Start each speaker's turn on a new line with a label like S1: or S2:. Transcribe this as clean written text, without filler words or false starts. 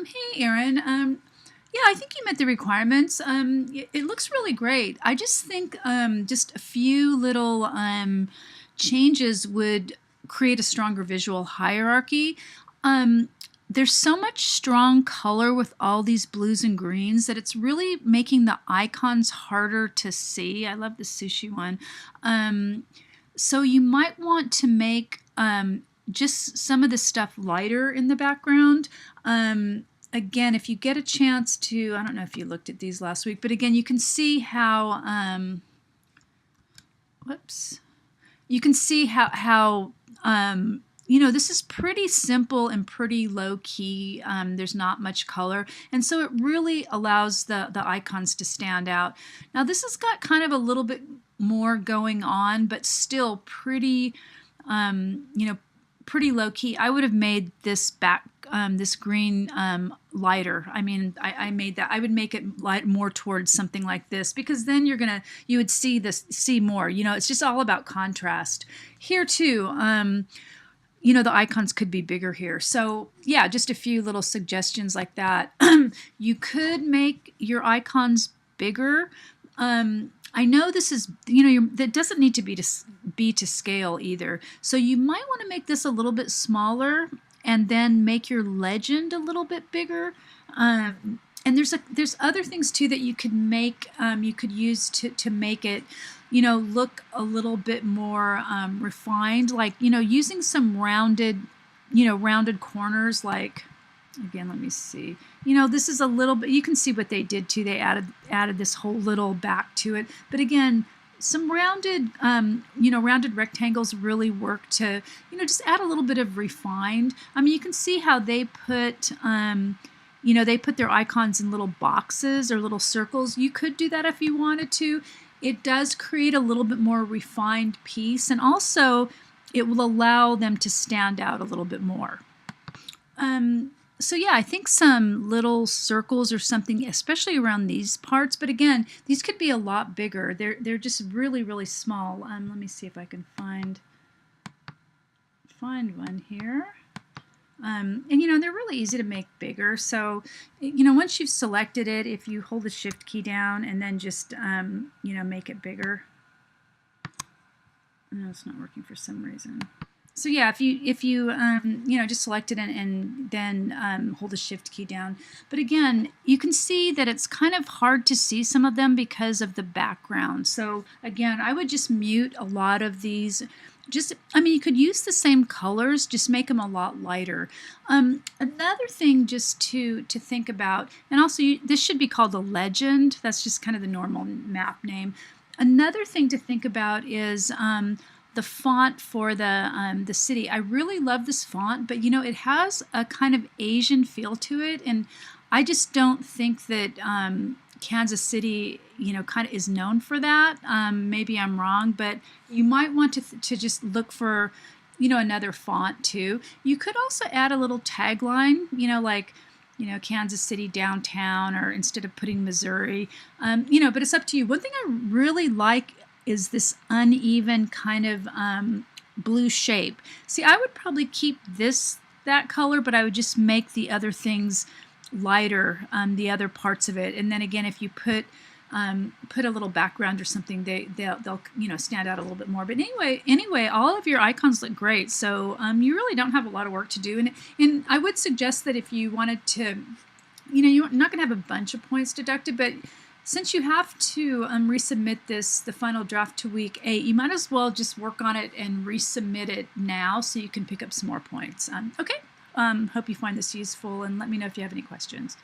S1: Hey, Erin. Yeah, I think you met the requirements. It looks really great. I just think just a few little changes would create a stronger visual hierarchy. Um, there's so much strong color with all these blues and greens that it's really making the icons harder to see. I love the sushi one. So you might want to make just some of the stuff lighter in the background. Again, if you get a chance to, I don't know if you looked at these last week, but again, you can see how, whoops, you can see how this is pretty simple and pretty low key. There's not much color, and so it really allows the icons to stand out. Now this has got kind of a little bit more going on, but still pretty, pretty low key. I would have made this this green lighter. I mean, I made that. I would make it light more towards something like this, because then you would see more. It's just all about contrast. Here too, the icons could be bigger here. So yeah, just a few little suggestions like that. You could make your icons bigger. I know this is, that doesn't need to be to scale either. So you might want to make this a little bit smaller and then make your legend a little bit bigger. And there's other things too that you could make, you could use to make it, look a little bit more refined, like, using some rounded corners, like, again, let me see. This is a little bit, you can see what they did too. They added this whole little back to it. But again, some rounded, rounded rectangles really work to, just add a little bit of refined. I mean, you can see how they put, they put their icons in little boxes or little circles. You could do that if you wanted to. It does create a little bit more refined piece, and also it will allow them to stand out a little bit more. So yeah, I think some little circles or something, especially around these parts. But again, these could be a lot bigger. They're just really, really small. Let me see if I can find one here. And they're really easy to make bigger. So once you've selected it, if you hold the Shift key down and then just make it bigger. No, it's not working for some reason. So yeah, if you just select it and then hold the Shift key down. But again, you can see that it's kind of hard to see some of them because of the background. So again, I would just mute a lot of these. You could use the same colors, just make them a lot lighter. Another thing just to think about, and also this should be called a legend. That's just kind of the normal map name. Another thing to think about is the font for the city. I really love this font, but it has a kind of Asian feel to it, and I just don't think that Kansas City, kind of is known for that. Maybe I'm wrong, but you might want to just look for, another font too. You could also add a little tagline, like, Kansas City downtown, or instead of putting Missouri, but it's up to you. One thing I really like is this uneven kind of blue shape. See, I would probably keep that color, but I would just make the other things lighter, the other parts of it. And then again, if you put a little background or something, they'll stand out a little bit more. But anyway, all of your icons look great. So you really don't have a lot of work to do. And I would suggest that if you wanted to, you're not going to have a bunch of points deducted, but since you have to resubmit the final draft to week 8, you might as well just work on it and resubmit it now so you can pick up some more points. Okay, hope you find this useful, and let me know if you have any questions.